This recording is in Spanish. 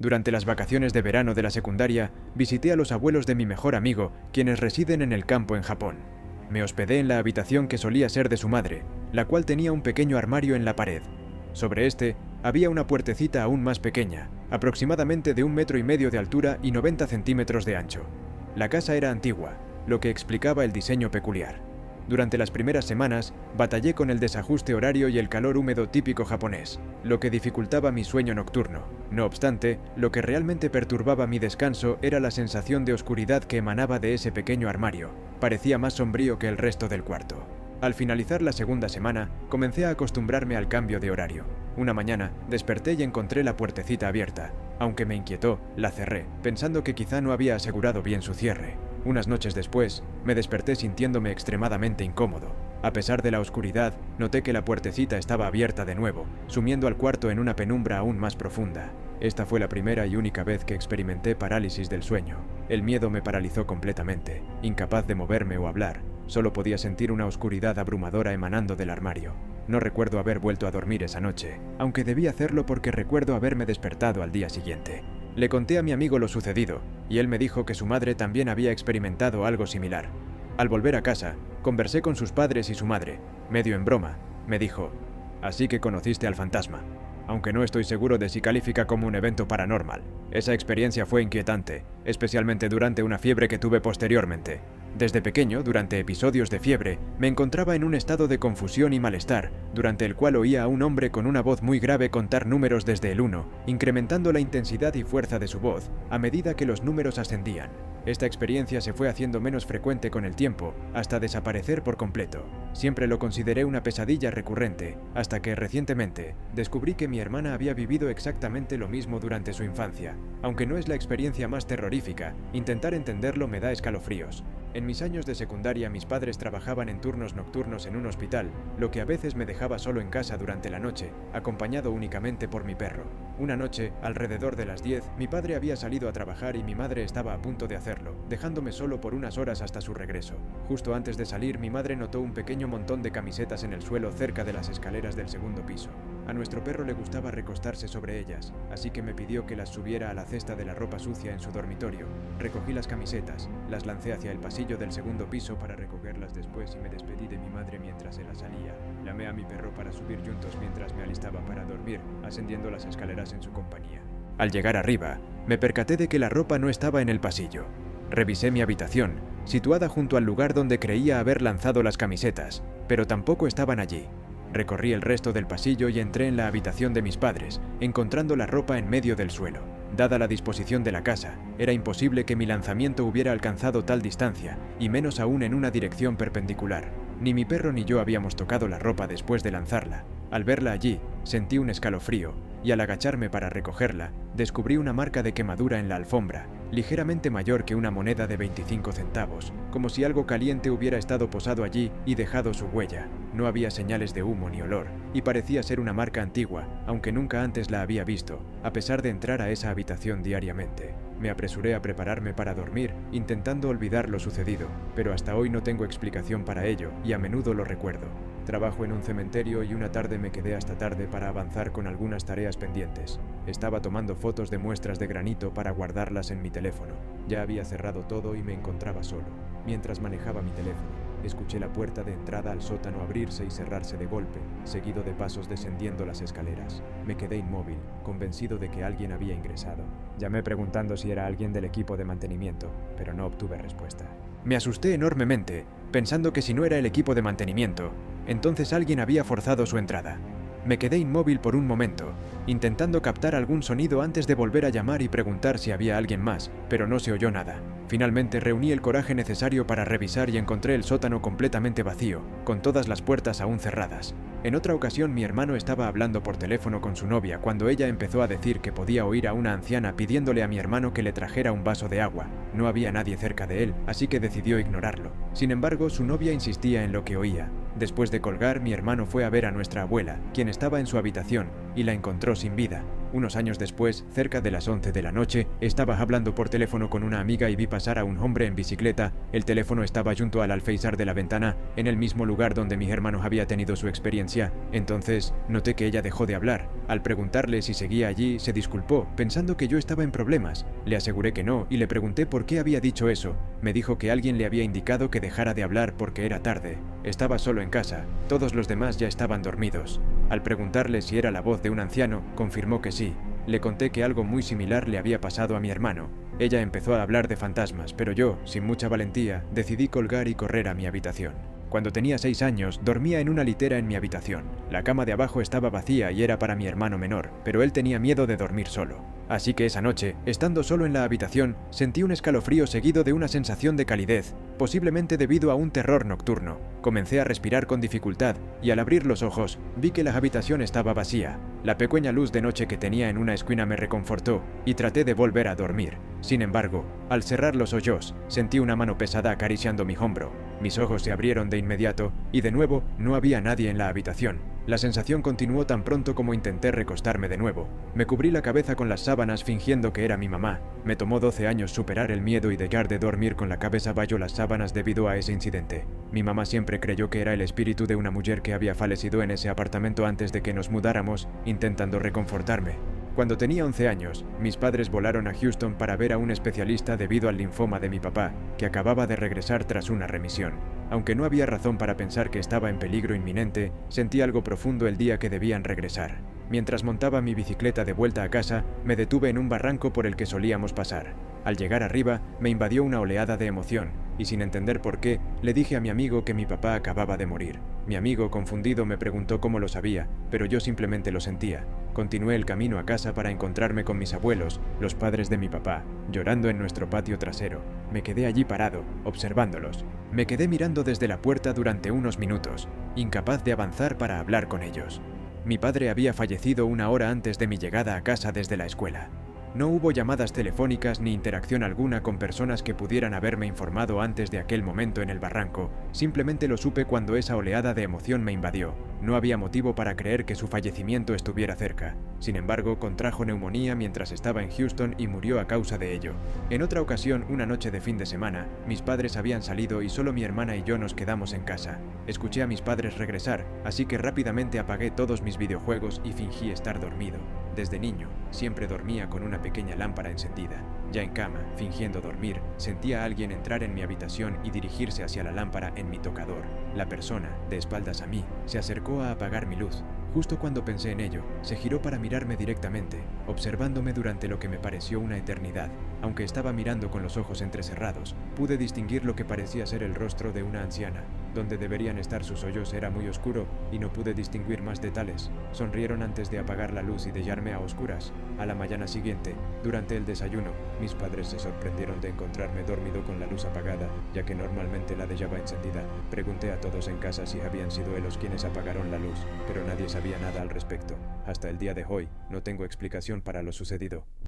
Durante las vacaciones de verano de la secundaria, visité a los abuelos de mi mejor amigo, quienes residen en el campo en Japón. Me hospedé en la habitación que solía ser de su madre, la cual tenía un pequeño armario en la pared. Sobre este, había una puertecita aún más pequeña, aproximadamente de 1,5 metros de altura y 90 centímetros de ancho. La casa era antigua, lo que explicaba el diseño peculiar. Durante las primeras semanas, batallé con el desajuste horario y el calor húmedo típico japonés, lo que dificultaba mi sueño nocturno. No obstante, lo que realmente perturbaba mi descanso era la sensación de oscuridad que emanaba de ese pequeño armario. Parecía más sombrío que el resto del cuarto. Al finalizar la segunda semana, comencé a acostumbrarme al cambio de horario. Una mañana, desperté y encontré la puertecita abierta. Aunque me inquietó, la cerré, pensando que quizá no había asegurado bien su cierre. Unas noches después, me desperté sintiéndome extremadamente incómodo. A pesar de la oscuridad, noté que la puertecita estaba abierta de nuevo, sumiendo al cuarto en una penumbra aún más profunda. Esta fue la primera y única vez que experimenté parálisis del sueño. El miedo me paralizó completamente, incapaz de moverme o hablar. Solo podía sentir una oscuridad abrumadora emanando del armario. No recuerdo haber vuelto a dormir esa noche, aunque debí hacerlo porque recuerdo haberme despertado al día siguiente. Le conté a mi amigo lo sucedido, y él me dijo que su madre también había experimentado algo similar. Al volver a casa, conversé con sus padres y su madre. Medio en broma, me dijo: «Así que conociste al fantasma». Aunque no estoy seguro de si califica como un evento paranormal. Esa experiencia fue inquietante, especialmente durante una fiebre que tuve posteriormente. Desde pequeño, durante episodios de fiebre, me encontraba en un estado de confusión y malestar, durante el cual oía a un hombre con una voz muy grave contar números desde el 1, incrementando la intensidad y fuerza de su voz a medida que los números ascendían. Esta experiencia se fue haciendo menos frecuente con el tiempo, hasta desaparecer por completo. Siempre lo consideré una pesadilla recurrente, hasta que recientemente descubrí que mi hermana había vivido exactamente lo mismo durante su infancia. Aunque no es la experiencia más terrorífica, intentar entenderlo me da escalofríos. En mis años de secundaria mis padres trabajaban en turnos nocturnos en un hospital, lo que a veces me dejaba solo en casa durante la noche, acompañado únicamente por mi perro. Una noche, alrededor de las 10, mi padre había salido a trabajar y mi madre estaba a punto de hacerlo, dejándome solo por unas horas hasta su regreso. Justo antes de salir, mi madre notó un pequeño montón de camisetas en el suelo cerca de las escaleras del segundo piso. A nuestro perro le gustaba recostarse sobre ellas, así que me pidió que las subiera a la cesta de la ropa sucia en su dormitorio. Recogí las camisetas, las lancé hacia el pasillo del segundo piso para recogerlas después y me despedí de mi madre mientras se la salía. Llamé a mi perro para subir juntos mientras me alistaba para dormir, ascendiendo las escaleras en su compañía. Al llegar arriba, me percaté de que la ropa no estaba en el pasillo. Revisé mi habitación, situada junto al lugar donde creía haber lanzado las camisetas, pero tampoco estaban allí. Recorrí el resto del pasillo y entré en la habitación de mis padres, encontrando la ropa en medio del suelo. Dada la disposición de la casa, era imposible que mi lanzamiento hubiera alcanzado tal distancia, y menos aún en una dirección perpendicular. Ni mi perro ni yo habíamos tocado la ropa después de lanzarla. Al verla allí, sentí un escalofrío, y al agacharme para recogerla, descubrí una marca de quemadura en la alfombra, ligeramente mayor que una moneda de 25 centavos, como si algo caliente hubiera estado posado allí y dejado su huella. No había señales de humo ni olor, y parecía ser una marca antigua, aunque nunca antes la había visto, a pesar de entrar a esa habitación diariamente. Me apresuré a prepararme para dormir, intentando olvidar lo sucedido, pero hasta hoy no tengo explicación para ello, y a menudo lo recuerdo. Trabajo en un cementerio y una tarde me quedé hasta tarde para avanzar con algunas tareas pendientes. Estaba tomando fotos de muestras de granito para guardarlas en mi teléfono. Ya había cerrado todo y me encontraba solo. Mientras manejaba mi teléfono, escuché la puerta de entrada al sótano abrirse y cerrarse de golpe, seguido de pasos descendiendo las escaleras. Me quedé inmóvil, convencido de que alguien había ingresado. Llamé preguntando si era alguien del equipo de mantenimiento, pero no obtuve respuesta. Me asusté enormemente, pensando que si no era el equipo de mantenimiento, entonces alguien había forzado su entrada. Me quedé inmóvil por un momento, intentando captar algún sonido antes de volver a llamar y preguntar si había alguien más, pero no se oyó nada. Finalmente reuní el coraje necesario para revisar y encontré el sótano completamente vacío, con todas las puertas aún cerradas. En otra ocasión mi hermano estaba hablando por teléfono con su novia cuando ella empezó a decir que podía oír a una anciana pidiéndole a mi hermano que le trajera un vaso de agua. No había nadie cerca de él, así que decidió ignorarlo. Sin embargo, su novia insistía en lo que oía. Después de colgar, mi hermano fue a ver a nuestra abuela, quien estaba en su habitación, y la encontró sin vida. Unos años después, cerca de las 11 de la noche, estaba hablando por teléfono con una amiga y vi pasar a un hombre en bicicleta. El teléfono estaba junto al alféizar de la ventana, en el mismo lugar donde mi hermano había tenido su experiencia. Entonces, noté que ella dejó de hablar. Al preguntarle si seguía allí, se disculpó, pensando que yo estaba en problemas. Le aseguré que no y le pregunté por qué había dicho eso. Me dijo que alguien le había indicado que dejara de hablar porque era tarde. Estaba solo en casa. Todos los demás ya estaban dormidos. Al preguntarle si era la voz de un anciano, confirmó que sí. Le conté que algo muy similar le había pasado a mi hermano. Ella empezó a hablar de fantasmas, pero yo, sin mucha valentía, decidí colgar y correr a mi habitación. Cuando tenía 6 años, dormía en una litera en mi habitación. La cama de abajo estaba vacía y era para mi hermano menor, pero él tenía miedo de dormir solo. Así que esa noche, estando solo en la habitación, sentí un escalofrío seguido de una sensación de calidez, posiblemente debido a un terror nocturno. Comencé a respirar con dificultad y al abrir los ojos, vi que la habitación estaba vacía. La pequeña luz de noche que tenía en una esquina me reconfortó y traté de volver a dormir. Sin embargo, al cerrar los ojos, sentí una mano pesada acariciando mi hombro. Mis ojos se abrieron de inmediato y de nuevo no había nadie en la habitación. La sensación continuó tan pronto como intenté recostarme de nuevo. Me cubrí la cabeza con las sábanas fingiendo que era mi mamá. Me tomó 12 años superar el miedo y dejar de dormir con la cabeza bajo las sábanas debido a ese incidente. Mi mamá siempre creyó que era el espíritu de una mujer que había fallecido en ese apartamento antes de que nos mudáramos, intentando reconfortarme. Cuando tenía 11 años, mis padres volaron a Houston para ver a un especialista debido al linfoma de mi papá, que acababa de regresar tras una remisión. Aunque no había razón para pensar que estaba en peligro inminente, sentí algo profundo el día que debían regresar. Mientras montaba mi bicicleta de vuelta a casa, me detuve en un barranco por el que solíamos pasar. Al llegar arriba, me invadió una oleada de emoción, y sin entender por qué, le dije a mi amigo que mi papá acababa de morir. Mi amigo, confundido, me preguntó cómo lo sabía, pero yo simplemente lo sentía. Continué el camino a casa para encontrarme con mis abuelos, los padres de mi papá, llorando en nuestro patio trasero. Me quedé allí parado, observándolos. Me quedé mirando desde la puerta durante unos minutos, incapaz de avanzar para hablar con ellos. Mi padre había fallecido una hora antes de mi llegada a casa desde la escuela. No hubo llamadas telefónicas ni interacción alguna con personas que pudieran haberme informado antes de aquel momento en el barranco. Simplemente lo supe cuando esa oleada de emoción me invadió. No había motivo para creer que su fallecimiento estuviera cerca. Sin embargo, contrajo neumonía mientras estaba en Houston y murió a causa de ello. En otra ocasión, una noche de fin de semana, mis padres habían salido y solo mi hermana y yo nos quedamos en casa. Escuché a mis padres regresar, así que rápidamente apagué todos mis videojuegos y fingí estar dormido. Desde niño, siempre dormía con una pequeña lámpara encendida. Ya en cama, fingiendo dormir, sentía a alguien entrar en mi habitación y dirigirse hacia la lámpara en mi tocador. La persona, de espaldas a mí, se acercó a apagar mi luz. Justo cuando pensé en ello, se giró para mirarme directamente, observándome durante lo que me pareció una eternidad. Aunque estaba mirando con los ojos entrecerrados, pude distinguir lo que parecía ser el rostro de una anciana. Donde deberían estar sus hoyos era muy oscuro y no pude distinguir más detalles. Sonrieron antes de apagar la luz y dejarme a oscuras. A la mañana siguiente, durante el desayuno, mis padres se sorprendieron de encontrarme dormido con la luz apagada, ya que normalmente la dejaba encendida. Pregunté a todos en casa si habían sido ellos quienes apagaron la luz, pero nadie sabía nada al respecto. Hasta el día de hoy, no tengo explicación para lo sucedido.